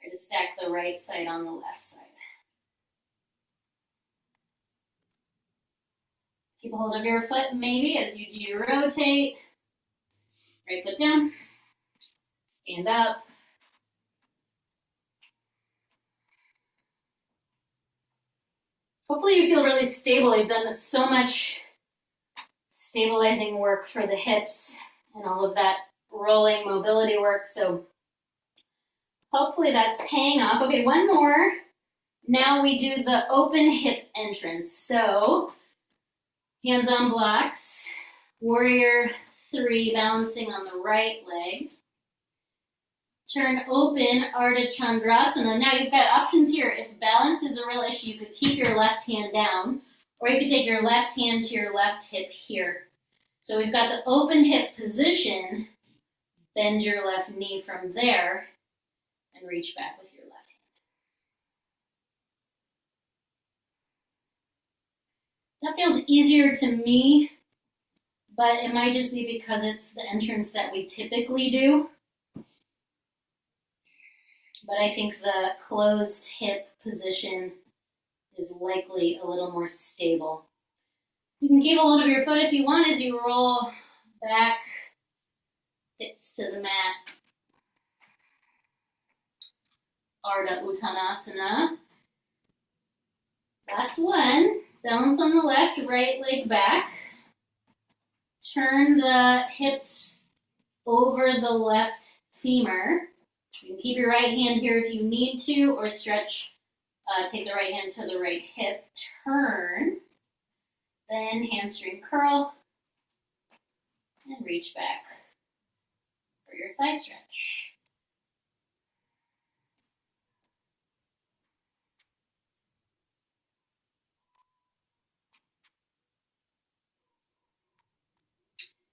Try to stack the right side on the left side. Keep a hold of your foot maybe as you de-rotate. Right foot down. Stand up. Hopefully you feel really stable. You've done so much stabilizing work for the hips and all of that rolling mobility work. So hopefully that's paying off. Okay, one more. Now we do the open hip entrance. So hands on blocks, warrior 3, balancing on the right leg. Turn open, Ardha Chandrasana. Now you've got options here. If balance is a real issue, you could keep your left hand down, or you could take your left hand to your left hip here. So we've got the open hip position. Bend your left knee from there and reach back with your left hand. That feels easier to me, but it might just be because it's the entrance that we typically do. But I think the closed hip position is likely a little more stable. You can keep a hold of your foot if you want as you roll back, hips to the mat. Ardha Uttanasana. Last one. Balance on the left, right leg back. Turn the hips over the left femur. You can keep your right hand here if you need to, or stretch, take the right hand to the right hip, turn, then hamstring curl, and reach back for your thigh stretch.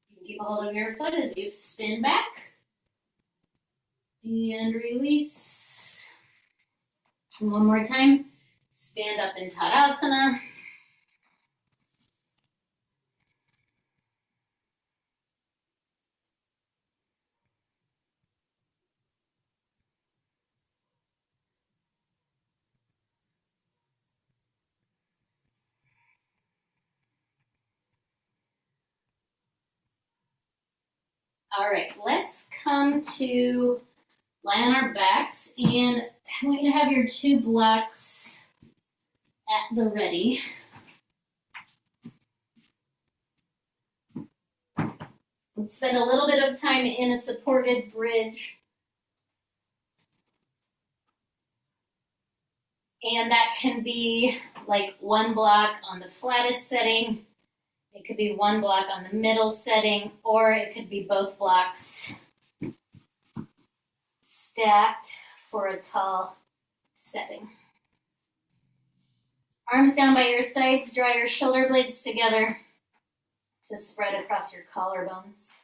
You can keep a hold of your foot as you spin back. And release. And one more time. Stand up in Tadasana. All right, let's come to lie on our backs, and I want you to have your 2 blocks at the ready. Let's spend a little bit of time in a supported bridge. And that can be like 1 block on the flattest setting. It could be 1 block on the middle setting, or it could be both blocks stacked for a tall setting. Arms down by your sides, draw your shoulder blades together to spread across your collarbones.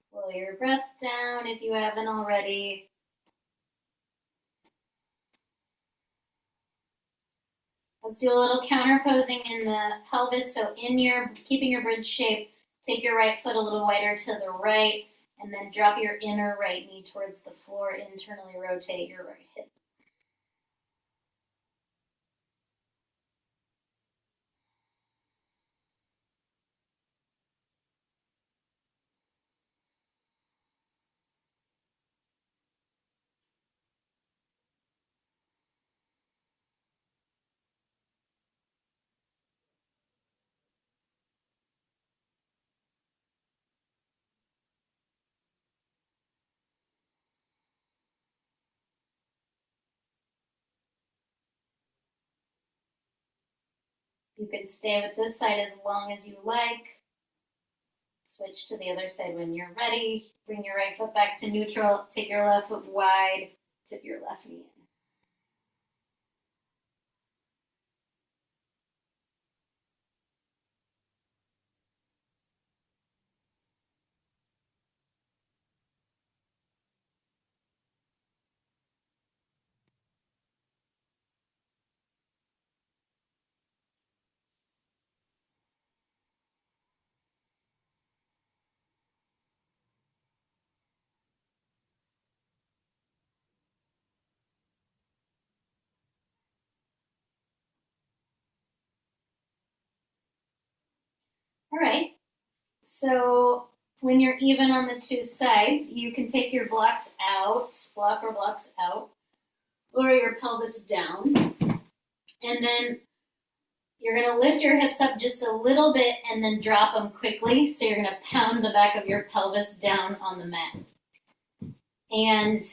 Slow your breath down if you haven't already. Let's do a little counter posing in the pelvis. So keeping your bridge shape, take your right foot a little wider to the right, and then drop your inner right knee towards the floor. Internally rotate your right hip. You can stay with this side as long as you like. Switch to the other side when you're ready. Bring your right foot back to neutral. Take your left foot wide. Tip your left knee in. All right. So when you're even on the 2 sides, you can take your blocks out, block or blocks out, lower your pelvis down, and then you're going to lift your hips up just a little bit and then drop them quickly. So you're going to pound the back of your pelvis down on the mat. And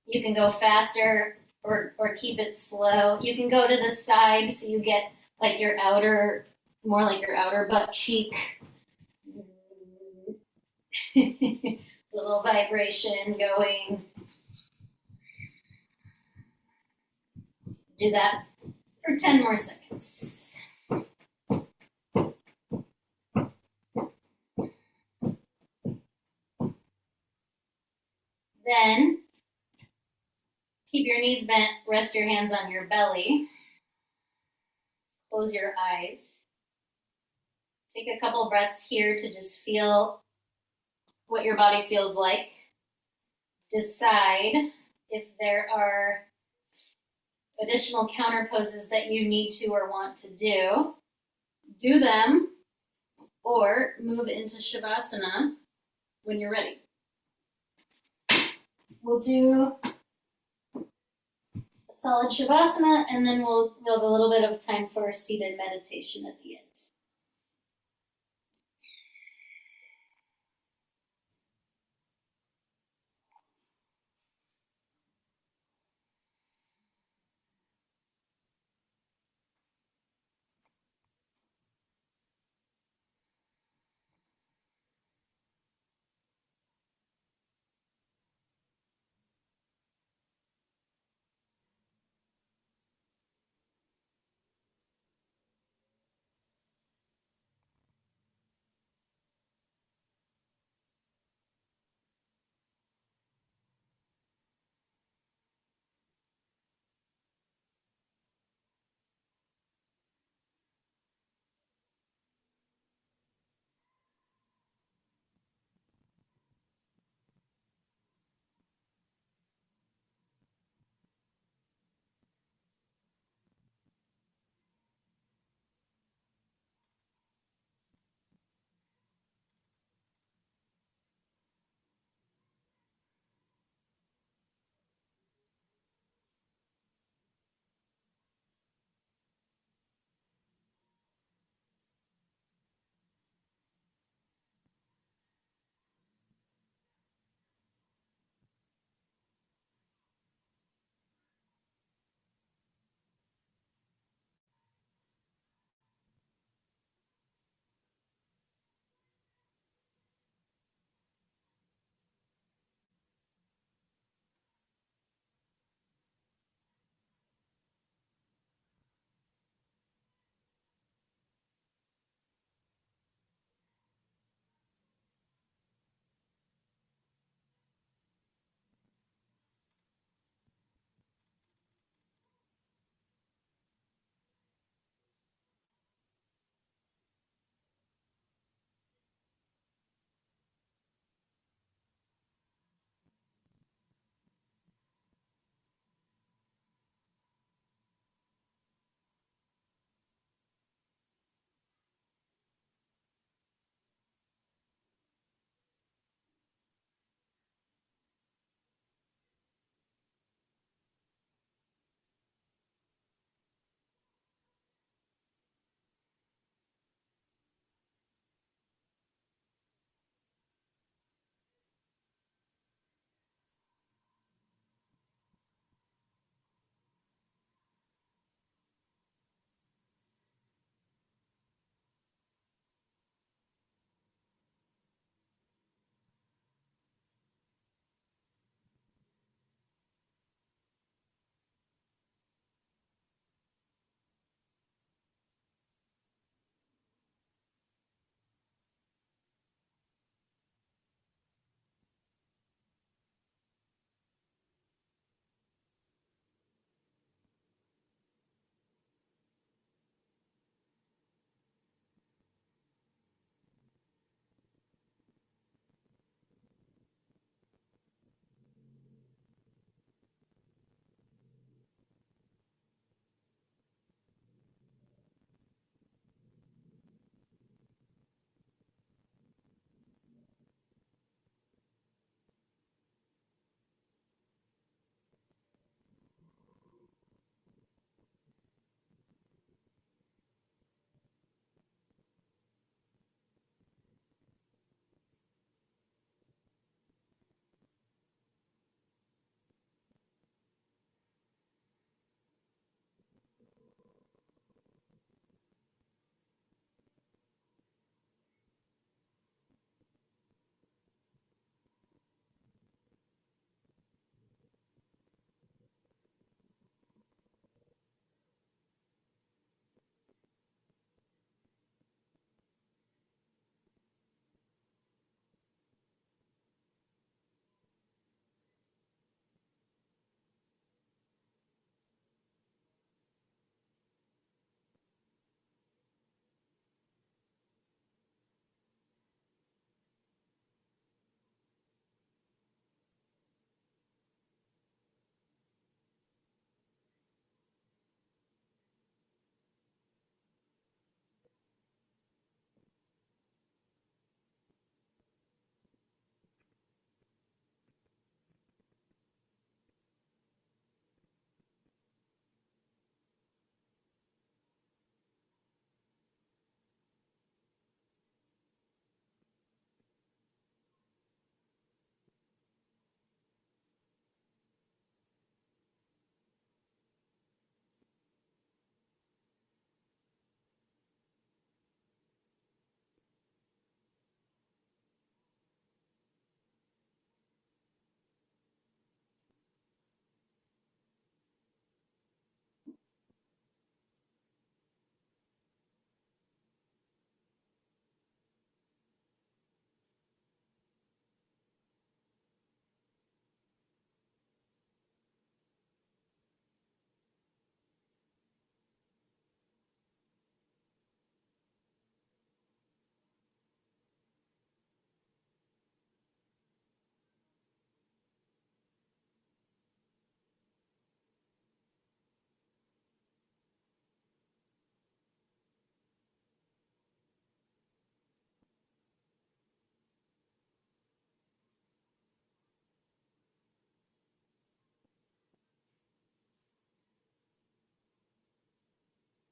you can go faster or keep it slow. You can go to the side so you get like more like your outer butt cheek. Little vibration going. Do that for 10 more seconds. Then keep your knees bent, rest your hands on your belly. Close your eyes. Take a couple breaths here to just feel what your body feels like. Decide if there are additional counter poses that you need to or want to do. Do them or move into Shavasana when you're ready. We'll do a solid Shavasana and then we'll have a little bit of time for seated meditation at the end.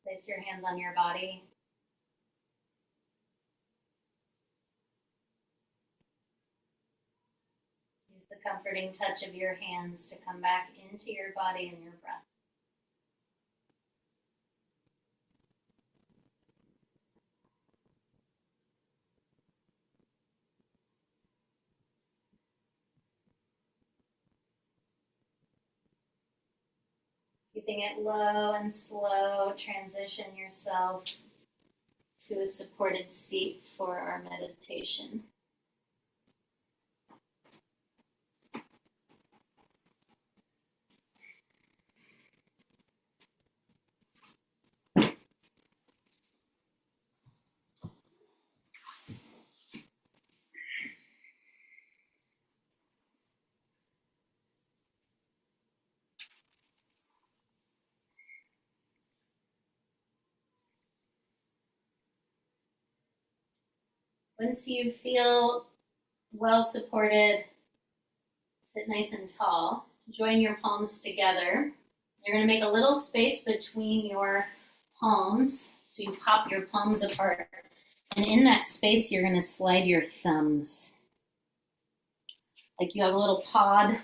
Place your hands on your body. Use the comforting touch of your hands to come back into your body and your breath. Keeping it low and slow, transition yourself to a supported seat for our meditation. Once you feel well supported, sit nice and tall. Join your palms together. You're going to make a little space between your palms. So you pop your palms apart. And in that space, you're going to slide your thumbs. Like you have a little pod.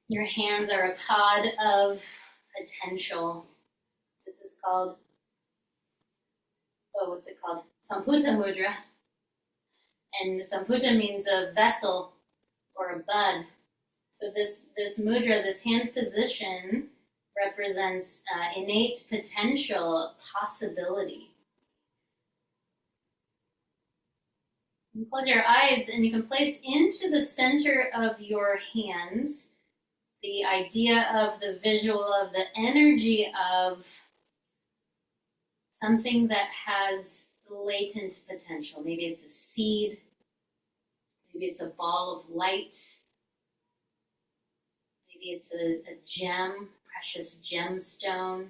Your hands are a pod of potential. This is called, what's it called? Samputa Mudra. And Samputa means a vessel or a bud. So this mudra, this hand position, represents innate potential, possibility. You can close your eyes and you can place into the center of your hands the idea of the visual of the energy of something that has latent potential. Maybe it's a seed, maybe it's a ball of light, maybe it's a gem, precious gemstone.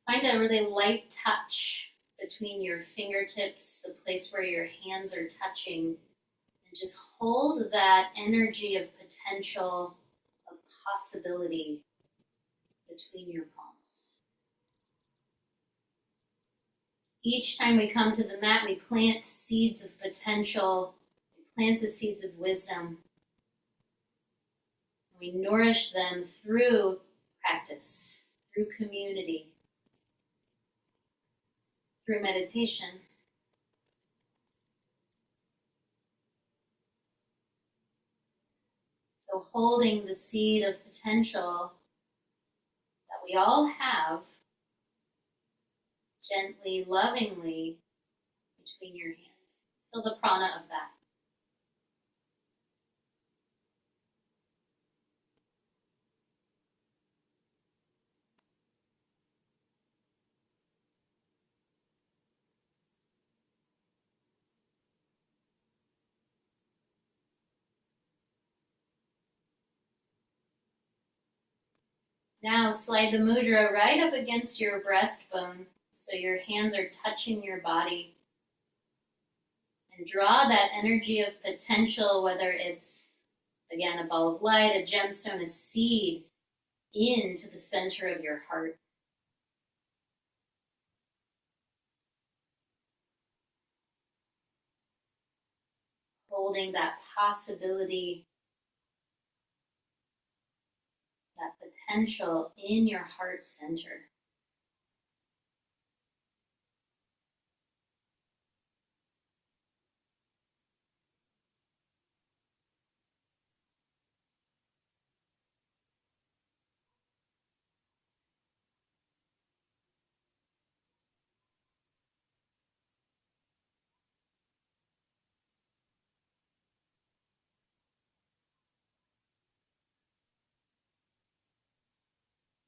Find a really light touch between your fingertips, the place where your hands are touching, and just hold that energy of potential, of possibility between your palms. Each time we come to the mat, we plant seeds of potential, we plant the seeds of wisdom. We nourish them through practice, through community, through meditation. So holding the seed of potential that we all have, gently, lovingly, between your hands. Feel the prana of that. Now slide the mudra right up against your breastbone so your hands are touching your body. And draw that energy of potential, whether it's, again, a ball of light, a gemstone, a seed, into the center of your heart. Holding that possibility, that potential in your heart center.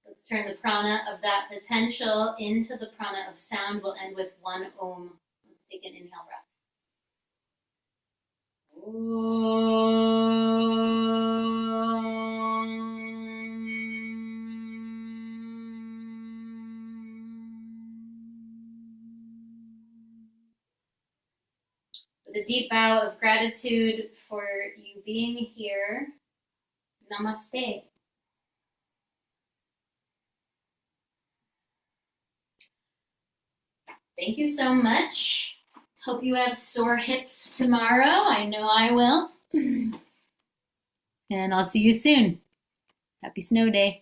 Let's turn the prana of that potential into the prana of sound. We'll end with one Om. Let's take an inhale breath. With a deep bow of gratitude for you being here, Namaste. Thank you so much. Hope you have sore hips tomorrow. I know I will. And I'll see you soon. Happy snow day.